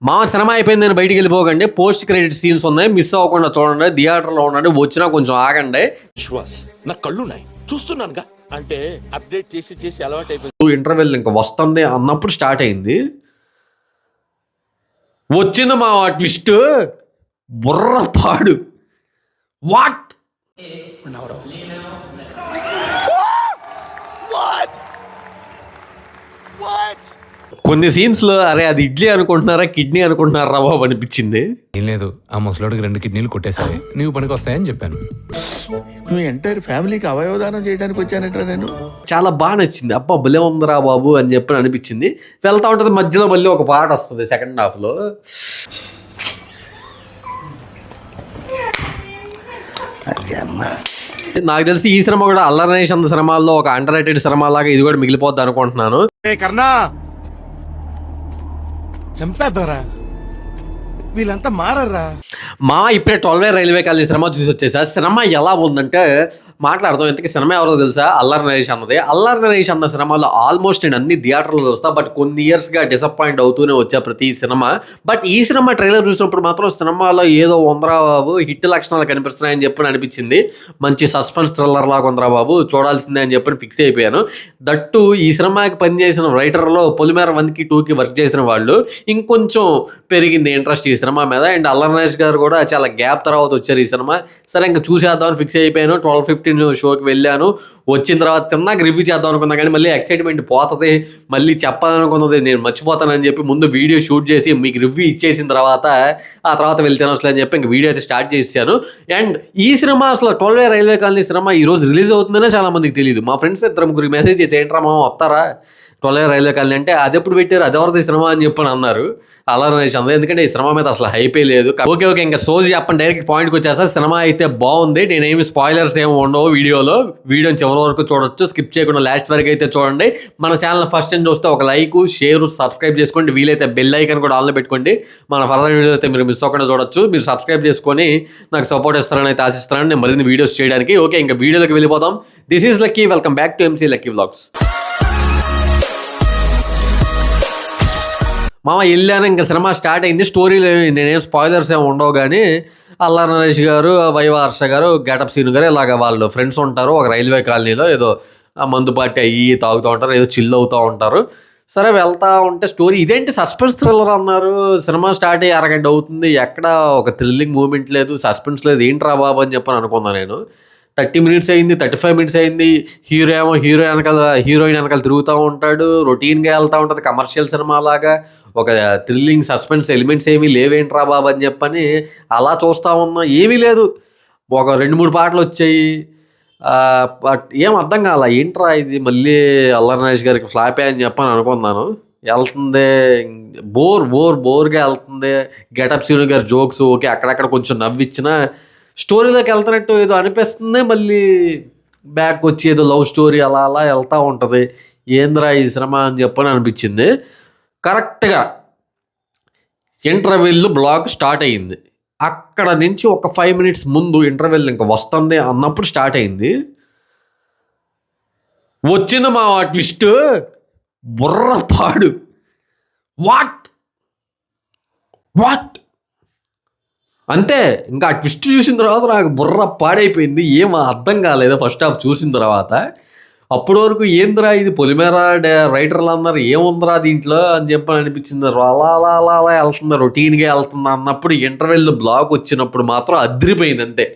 మామ సినిమా అయిపోయింది, నేను బయటికి వెళ్ళిపోకండి. పోస్ట్ క్రెడిట్ సీన్స్ ఉన్నాయి, మిస్ అవ్వకుండా చూడండి. థియేటర్లో ఉండండి, వచ్చినా కొంచెం ఆగండి. విశ్వాస్ నా కళ్ళున్నాయి చూస్తున్నానుగా, అంటే అప్డేట్ చేసి చేసి అలవాటు అయిపోయింది. ఇంటర్వెల్ ఇంకా వస్తుంది అన్నప్పుడు స్టార్ట్ అయింది. వచ్చింది మా ట్విస్ట్, బుర్ర పాడు. వాట్ కొన్ని సీన్స్లో అరే అది ఇడ్లీ అనుకుంటున్నారా కిడ్నీ అనుకుంటున్నారా బాబు అనిపించింది. ఏం లేదు, ఆ ముసలోడికి 2 కిడ్నీలు కొట్టేసాయి, నీవు పనికి వస్తాయని చెప్పాను. నువ్వు ఎంటైర్ ఫ్యామిలీకి అవయవదానం చేయడానికి వచ్చానట్రా నేను. చాలా బాగా నచ్చింది. అబ్బా భలే ఉందిరా బాబు అని చెప్పి అనిపించింది. వెళ్తా ఉంటుంది, మధ్యలో మళ్ళీ ఒక పాట వస్తుంది సెకండ్ హాఫ్లో. నాకు తెలిసి ఈ సినిమా కూడా అల్లరి నరేష్ అంత సినిమాల్లో ఒక అండర్ రేటెడ్ సినిమా లాగా ఇది కూడా మిగిలిపోద్ది అనుకుంటున్నాను. కర్ణా చంపేద్దారా, వీళ్ళంతా మారరా. మా ఇప్పుడే 12 రైల్వే కాలనీ సినిమా చూసి వచ్చేసా. సినిమా ఎలా ఉందంటే మాట్లాడదాం. ఇంతకీ సినిమా ఎవరో తెలుసా? అల్లరి నరేష్ అన్నది. అల్లరి నరేష్ అన్న సినిమాలో ఆల్మోస్ట్ నేను అన్ని థియేటర్లో చూస్తా, బట్ కొన్ని ఇయర్స్గా డిసప్పాయింట్ అవుతూనే వచ్చా ప్రతి సినిమా. బట్ ఈ సినిమా ట్రైలర్ చూసినప్పుడు మాత్రం సినిమాలో ఏదో ఉందరా బాబు, హిట్ లక్షణాలు కనిపిస్తున్నాయని చెప్పి అనిపించింది. మంచి సస్పెన్స్ థ్రిల్లర్ లాగా ఉందరా బాబు, చూడాల్సిందే అని చెప్పి ఫిక్స్ అయిపోయాను. దట్టు ఈ సినిమాకి పనిచేసిన రైటర్లో పొలిమేర 1కి 2కి వర్క్ చేసిన వాళ్ళు ఇంకొంచెం పెరిగింది ఇంట్రెస్ట్ ఈ సినిమా మీద. అండ్ అల్లరి నరేష్ గారు కూడా చాలా గ్యాప్ తర్వాత వచ్చారు ఈ సినిమా. సరే ఇంకా చూసేద్దామని ఫిక్స్ అయిపోయాను. 12:15 షోకి వెళ్ళాను. వచ్చిన తర్వాత తిన్నాక రివ్యూ చేద్దాం అనుకున్నా, కానీ మళ్ళీ ఎక్సైట్మెంట్ పోతుంది. మళ్ళీ చెప్పాలనుకున్నది నేను మర్చిపోతానని చెప్పి ముందు వీడియో షూట్ చేసి మీకు రివ్యూ ఇచ్చేసిన తర్వాత ఆ తర్వాత వెళ్తాను అసలు అని చెప్పి ఇంక వీడియో అయితే స్టార్ట్ చేశాను. అండ్ ఈ సినిమా అసలు 12 రైల్వే కాలనీ సినిమా ఈరోజు రిలీజ్ అవుతుందనే చాలా మందికి తెలియదు. మా ఫ్రెండ్స్ 2-3 మెసేజ్ చేసి ఏంట్రా మామ వస్తారా 12 రైల్వే కాలనీ అంటే, అది ఎప్పుడు పెట్టారు, అది ఎవరిది సినిమా అని చెప్పని అన్నారు. అల్లరి నరేష్ అన్నది. ఎందుకంటే ఈ సినిమా మీద అసలు హైపే లేదు. ఓకే ఇంకా సోజీ చెప్పండి, డైరెక్ట్ పాయింట్కి వచ్చేస్తా. సినిమా అయితే బాగుంది. నేనేమి స్పాయిలర్స్ ఏమి ఉండవు వీడియోని చివరి వరకు చూడొచ్చు, స్కిప్ చేయకుండా లాస్ట్ వరకు అయితే చూడండి. మన ఛానల్ ఫస్ట్ టైం చూస్తే ఒక లైక్, షేర్, సబ్స్క్రైబ్ చేసుకోండి. వీలైతే బెల్ ఐకాన్ కూడా ఆన్లో పెట్టుకోండి. మన ఫర్దర్ వీడియో అయితే మీరు మిస్ అవ్వకుండా చూడొచ్చు. మీరు సబ్స్క్రైబ్ చేసుకొని నాకు సపోర్ట్ ఇస్తారని అయితే ఆశిస్తారని నేను మరిన్ని వీడియోస్ చేయడానికి. ఓకే ఇంకా వీడియోలోకి వెళ్ళిపోదాం. This is lucky, welcome back to MC lucky vlogs. మామ వెళ్ళాను, ఇంకా సినిమా స్టార్ట్ అయింది. స్టోరీలో నేనేం స్పాయిలర్స్ ఏమి ఉండవు, కానీ అల్లరి నరేష్ గారు, వైవ హర్ష గారు, గెటప్ సీను గారు ఇలాగ వాళ్ళు ఫ్రెండ్స్ ఉంటారు. ఒక రైల్వే కాలనీలో ఏదో మందు పార్టీ అయ్యి తాగుతూ ఉంటారు, ఏదో చిల్ అవుతూ ఉంటారు. సరే వెళ్తూ ఉంటే స్టోరీ ఇదేంటి సస్పెన్స్ థ్రిల్లర్ అన్నారు. సినిమా స్టార్ట్ అయ్యి 1 గంట అవుతుంది, ఎక్కడ ఒక థ్రిల్లింగ్ మూమెంట్ లేదు, సస్పెన్స్ లేదు, ఏంట్రా బాబు అని చెప్పని అనుకున్నాను నేను. 30 మినిట్స్ అయింది, 35 మినిట్స్ అయింది. హీరోయిన్ వెనకాల తిరుగుతూ ఉంటాడు, రొటీన్గా వెళ్తూ ఉంటుంది. కమర్షియల్ సినిమా లాగా ఒక థ్రిల్లింగ్ సస్పెన్స్ ఎలిమెంట్స్ ఏమీ లేవేంట్రా బాబు అని చెప్పని అలా చూస్తూ ఉన్నా. ఏమీ లేదు. ఒక 2-3 పాటలు వచ్చాయి, బట్ ఏం అర్థం కాల. ఏంట్రా ఇది మళ్ళీ అల్లరి నరేష్ గారికి ఫ్లాపే అని చెప్పని అనుకున్నాను. వెళ్తుంది బోర్గా వెళ్తుంది. గెటప్ సీను గారి జోక్స్ ఓకే, అక్కడక్కడ కొంచెం నవ్విచ్చినా స్టోరీలోకి వెళ్తున్నట్టు ఏదో అనిపిస్తుంది. మళ్ళీ బ్యాక్ వచ్చి ఏదో లవ్ స్టోరీ అలా వెళ్తూ ఉంటుంది. ఏంద్రా ఈ సినిమా అని చెప్పని అనిపించింది. కరెక్ట్గా ఇంటర్వెల్ బ్లాగ్ స్టార్ట్ అయ్యింది. అక్కడ నుంచి ఒక 5 మినిట్స్ ముందు ఇంటర్వెల్ ఇంకా వస్తుంది అన్నప్పుడు స్టార్ట్ అయింది. వచ్చింది మా ట్విస్ట్, బుర్ర పాడు. వాట్ అంతే. ఇంకా ఆ ట్విస్ట్ చూసిన తర్వాత నాకు బుర్ర పాడైపోయింది. ఏం అర్థం కాలేదు ఫస్ట్ హాఫ్ చూసిన తర్వాత. అప్పటి వరకు ఏందిరా ఇది పొలిమేర రైటర్లు అన్నారు, ఏముందిరా దీంట్లో అని చెప్పని అనిపించింది. అలా వెళ్తుంది, రొటీన్గా వెళ్తుంది అన్నప్పుడు ఇంటర్వెల్ బ్లాక్ వచ్చినప్పుడు మాత్రం అదిరిపోయింది అంతే.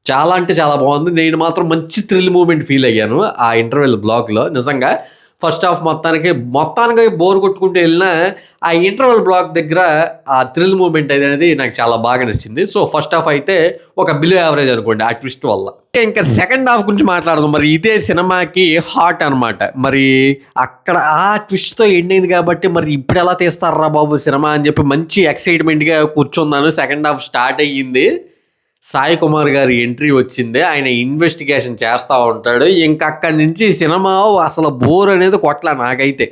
చాలా అంటే చాలా బాగుంది. నేను మాత్రం మంచి థ్రిల్ మూమెంట్ ఫీల్ అయ్యాను ఆ ఇంటర్వెల్ బ్లాక్లో. నిజంగా ఫస్ట్ హాఫ్ మొత్తానికి బోర్ కొట్టుకుంటూ వెళ్ళినా ఆ ఇంటర్వెల్ బ్లాక్ దగ్గర ఆ థ్రిల్ మూమెంట్ అనేది నాకు చాలా బాగా నచ్చింది. సో ఫస్ట్ హాఫ్ అయితే ఒక బిలో యావరేజ్ అనుకోండి ఆ ట్విస్ట్ వల్ల. ఇంకా సెకండ్ హాఫ్ గురించి మాట్లాడదాం. మరి ఇదే సినిమాకి హాట్ అనమాట. మరి అక్కడ ఆ ట్విస్ట్తో ఎండ్ అయింది కాబట్టి మరి ఇప్పుడు ఎలా తీస్తారా బాబు సినిమా అని చెప్పి మంచి ఎక్సైట్మెంట్గా కూర్చున్నాను. సెకండ్ హాఫ్ స్టార్ట్ అయ్యింది. సాయి కుమార్ గారి ఎంట్రీ వచ్చింది. ఆయన ఇన్వెస్టిగేషన్ చేస్తూ ఉంటాడు. ఇంకా అక్కడి నుంచి సినిమా అసలు బోర్ అనేది కొట్ల. నాకైతే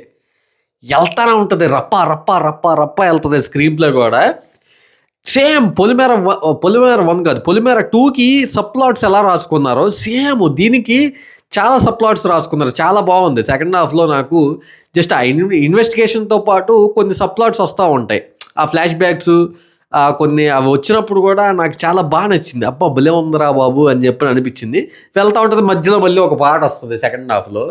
వెళ్తానే ఉంటుంది, రప్ప వెళ్తుంది. స్క్రీన్ ప్లే కూడా సేమ్ పొలిమేర 1 కాదు, పొలిమేర 2కి సబ్ ప్లాట్స్ ఎలా రాసుకున్నారో సేమ్ దీనికి చాలా సబ్ ప్లాట్స్ రాసుకున్నారు, చాలా బాగుంది. సెకండ్ హాఫ్లో నాకు జస్ట్ ఆ ఇన్వెస్టిగేషన్తో పాటు కొన్ని సబ్ ప్లాట్స్ వస్తూ ఉంటాయి, ఆ ఫ్లాష్ బ్యాక్స్ కొన్ని అవి వచ్చినప్పుడు కూడా నాకు చాలా బాగా నచ్చింది. అబ్బా భలే ఉందిరా బాబు అని చెప్పి అనిపించింది. వెళ్తూ ఉంటుంది, మధ్యలో మళ్ళీ ఒక పాట వస్తుంది సెకండ్ హాఫ్లో,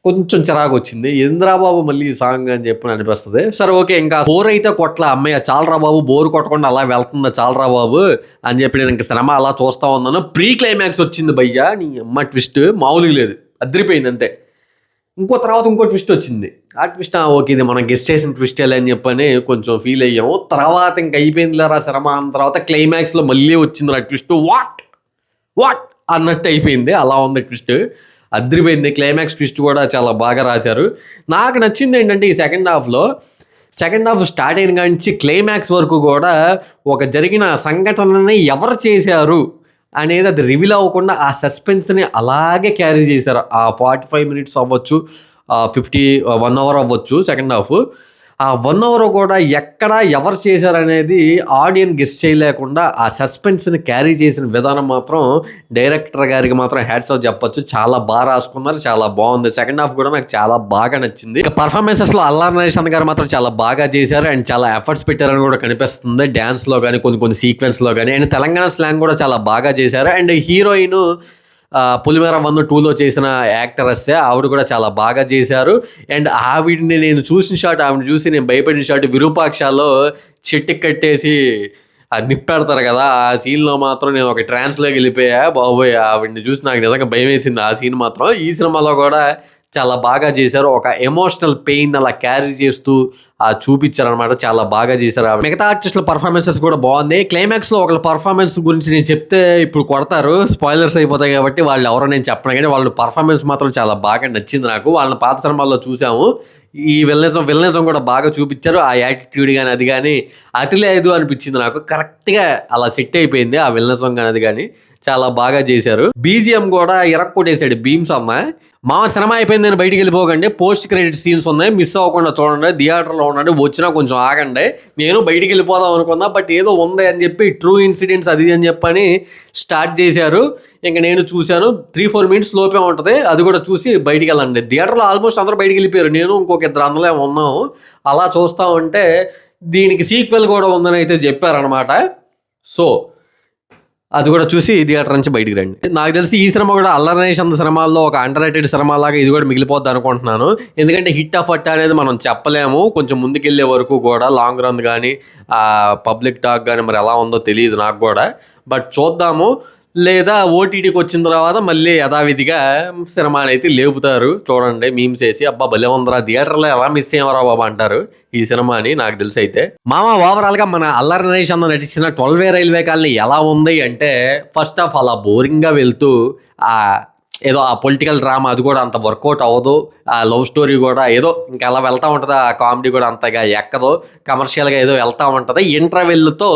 కొంచెం చిరాకు వచ్చింది. ఏంద్రా బాబు మళ్ళీ ఈ సాంగ్ అని చెప్పి అనిపిస్తుంది. సరే ఓకే, ఇంకా బోర్ అయితే కొట్ల అమ్మయ్య చాలరా బాబు, బోర్ కొట్టకుండా అలా వెళ్తుందా చాలరా బాబు అని చెప్పి నేను ఇంకా సినిమా అలా చూస్తూ ఉన్నాను. ప్రీ క్లైమాక్స్ వచ్చింది భయ్యా, నీ అమ్మ ట్విస్ట్ మామూలుగా లేదు, అదిరిపోయింది అంతే. ఇంకో ట్విస్ట్ వచ్చింది. ఆ ట్విస్ట్ ఓకే ఇది మనం గెస్ట్ చేసిన ట్విస్ట్ ఎలా అని చెప్పని కొంచెం ఫీల్ అయ్యాము. తర్వాత ఇంకా అయిపోయిందిలేరా సినిమా అన్న తర్వాత క్లైమాక్స్లో మళ్ళీ వచ్చింది ఆ ట్విస్ట్, వాట్ అన్నట్టు అయిపోయింది. అలా ఉంది ట్విస్ట్, అదిరిపోయింది. క్లైమాక్స్ ట్విస్ట్ కూడా చాలా బాగా రాశారు. నాకు నచ్చింది ఏంటంటే ఈ సెకండ్ హాఫ్ స్టార్ట్ అయిన కాడి నుంచి క్లైమాక్స్ వరకు కూడా ఒక జరిగిన సంఘటనని ఎవరు చేశారు అనేది అది రివీల్ అవ్వకుండా ఆ సస్పెన్స్ని అలాగే క్యారీ చేశారు. ఆ 45 మినిట్స్ అవ్వచ్చు, 1 అవర్ అవ్వచ్చు సెకండ్ హాఫ్. ఆ 1 అవర్ కూడా ఎక్కడ ఎవరు చేశారనేది ఆడియన్స్ గెస్ చేయలేకుండా ఆ సస్పెన్స్ని క్యారీ చేసిన విధానం మాత్రం డైరెక్టర్ గారికి మాత్రం హ్యాట్స్ ఆఫ్ చెప్పొచ్చు. చాలా బాగా రాసుకున్నారు, చాలా బాగుంది. సెకండ్ హాఫ్ కూడా నాకు చాలా బాగా నచ్చింది. ఇక పర్ఫార్మెన్సెస్లో అల్లార్ నరేష్ గారు మాత్రం చాలా బాగా చేశారు అండ్ చాలా ఎఫర్ట్స్ పెట్టారని కూడా కనిపిస్తుంది. డ్యాన్స్లో కానీ కొన్ని సీక్వెన్స్లో కానీ అండ్ తెలంగాణ స్లాంగ్ కూడా చాలా బాగా చేశారు. అండ్ హీరోయిన్ పులిమేర 1, 2లో చేసిన యాక్టరస్సే ఆవిడ కూడా చాలా బాగా చేశారు. అండ్ ఆవిడని నేను చూసిన షాట్, ఆవిడని చూసి నేను భయపడిన షాట్ విరూపాక్షలో చెట్టుకి కట్టేసి అది నిప్పెడతారు కదా, ఆ సీన్లో మాత్రం నేను ఒక ట్రాన్స్లోకి వెళ్ళిపోయా బాబోయ్. ఆవిడని చూసి నాకు నిజంగా భయం వేసింది ఆ సీన్ మాత్రం. ఈ సినిమాలో కూడా చాలా బాగా చేశారు. ఒక ఎమోషనల్ పెయిన్ అలా క్యారీ చేస్తూ చూపించారనమాట, చాలా బాగా చేశారు. మిగతా ఆర్టిస్టుల పర్ఫార్మెన్సెస్ కూడా బాగుంది. క్లైమాక్స్లో ఒకళ్ళ పర్ఫార్మెన్స్ గురించి నేను చెప్తే ఇప్పుడు కొడతారు, స్పాయిలర్స్ అయిపోతాయి కాబట్టి వాళ్ళు ఎవరో నేను చెప్పను, కానీ వాళ్ళ పర్ఫార్మెన్స్ మాత్రం చాలా బాగా నచ్చింది నాకు. వాళ్ళని పాత సినిమాల్లో చూసాము, ఈ విలనిజం కూడా బాగా చూపించారు. ఆ యాటిట్యూడ్ కానీ అది కానీ అతి లేదు అనిపించింది నాకు. కరెక్ట్గా అలా సెట్ అయిపోయింది ఆ విలనిజం కానీ అది కానీ, చాలా బాగా చేశారు. బీజిఎం కూడా ఇరక్కొట్టేసాడు భీమ్స్ అన్న. మా సినిమా అయిపోయింది, నేను బయటికి వెళ్ళిపోకండి, పోస్ట్ క్రెడిట్ సీన్స్ ఉన్నాయి, మిస్ అవ్వకుండా చూడండి, థియేటర్లో ఉండండి, వచ్చినా కొంచెం ఆగండి. నేను బయటికి వెళ్ళిపోదాం అనుకున్నా, బట్ ఏదో ఉంది అని చెప్పి ట్రూ ఇన్సిడెంట్స్ అది అని చెప్పని స్టార్ట్ చేశారు. ఇంకా నేను చూశాను, 3-4 మినిట్స్ లోపే ఉంటుంది, అది కూడా చూసి బయటికి వెళ్ళండి. థియేటర్లో ఆల్మోస్ట్ అందరూ బయటికి వెళ్ళిపోయారు, నేను ఇంకొక 2 అందులో ఉన్నాము. అలా చూస్తూ ఉంటే దీనికి సీక్వెల్ కూడా ఉందని అయితే చెప్పారనమాట. సో అది కూడా చూసి థియేటర్ నుంచి బయటికి రండి. నాకు తెలిసి ఈ సినిమా కూడా అల్లరి నరేష్ సినిమాల్లో ఒక అండర్ రేటెడ్ సినిమా లాగా ఇది కూడా మిగిలిపోద్ది అనుకుంటున్నాను. ఎందుకంటే హిట్ ఆఫ్ అట్ అనేది మనం చెప్పలేము, కొంచెం ముందుకెళ్ళే వరకు కూడా లాంగ్ రన్ కానీ పబ్లిక్ టాక్ కానీ మరి ఎలా ఉందో తెలియదు నాకు కూడా. బట్ చూద్దాము, లేదా ఓటీటీకి వచ్చిన తర్వాత మళ్ళీ యథావిధిగా సినిమాని అయితే లేపుతారు. చూడండి మీమ్స్ చేసి, అబ్బా భలే ఉందరా, థియేటర్లో ఎలా మిస్ అయ్యవరా బాబా అంటారు ఈ సినిమాని నాకు తెలిసి అయితే. మామ ఓవరాల్గా మన అల్లరి నరేష్ నటించిన 12 రైల్వే కాలనీ ఎలా ఉంది అంటే, ఫస్ట్ ఆఫ్ అలా బోరింగ్గా వెళ్తూ ఏదో ఆ పొలిటికల్ డ్రామా అది కూడా అంత వర్కౌట్ అవ్వదు, ఆ లవ్ స్టోరీ కూడా ఏదో ఇంకా అలా వెళ్తూ ఉంటుంది, ఆ కామెడీ కూడా అంతగా ఎక్కదు, కమర్షియల్గా ఏదో వెళ్తూ ఉంటుంది. ఇంటర్వెల్తో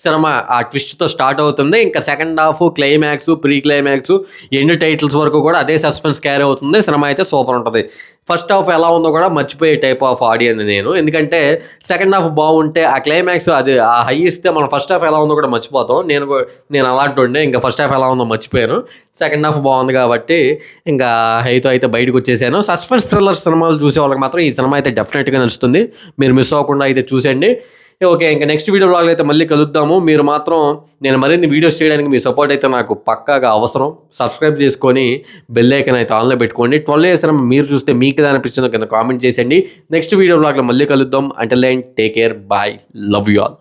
సినిమా ఆ ట్విస్ట్తో స్టార్ట్ అవుతుంది. ఇంకా second half climax, pre climax, end titles వరకు కూడా అదే సస్పెన్స్ క్యారీ అవుతుంది. సినిమా అయితే సూపర్ ఉంటుంది. ఫస్ట్ హాఫ్ ఎలా ఉందో కూడా మర్చిపోయే టైప్ ఆఫ్ ఆడియన్స్ నేను, ఎందుకంటే సెకండ్ హాఫ్ బాగుంటే ఆ క్లైమాక్స్ అది ఆ హై ఇస్తే మనం ఫస్ట్ హాఫ్ ఎలా ఉందో కూడా మర్చిపోతాం. నేను అలాంటి ఉండే, ఇంకా ఫస్ట్ హాఫ్ ఎలా ఉందో మర్చిపోయాను. సెకండ్ హాఫ్ బాగుంది కాబట్టి ఇంకా హైతో అయితే బయటకు వచ్చేసాను. సస్పెన్స్ థ్రిల్లర్ సినిమాలు చూసే వాళ్ళకి మాత్రం ఈ సినిమా అయితే డెఫినెట్గా నచ్చుతుంది, మీరు మిస్ అవ్వకుండా అయితే చూసేయండి. ఓకే, ఇంకా నెక్స్ట్ వీడియో బ్లాగ్లో అయితే మళ్ళీ కలుద్దాము. మీరు మాత్రం నేను మరిన్ని వీడియోస్ చేయడానికి మీ సపోర్ట్ అయితే నాకు పక్కాగా అవసరం. సబ్స్క్రైబ్ చేసుకొని బెల్ ఐకాన్ అయితే ఆన్లో పెట్టుకోండి. 12 ఇయర్స్ మీరు చూస్తే మీకు ఏది అనిపించిందో కింద కామెంట్ చేసేయండి. నెక్స్ట్ వీడియో బ్లాగ్లో మళ్ళీ కలుద్దాం. Until then take care, bye, love you all.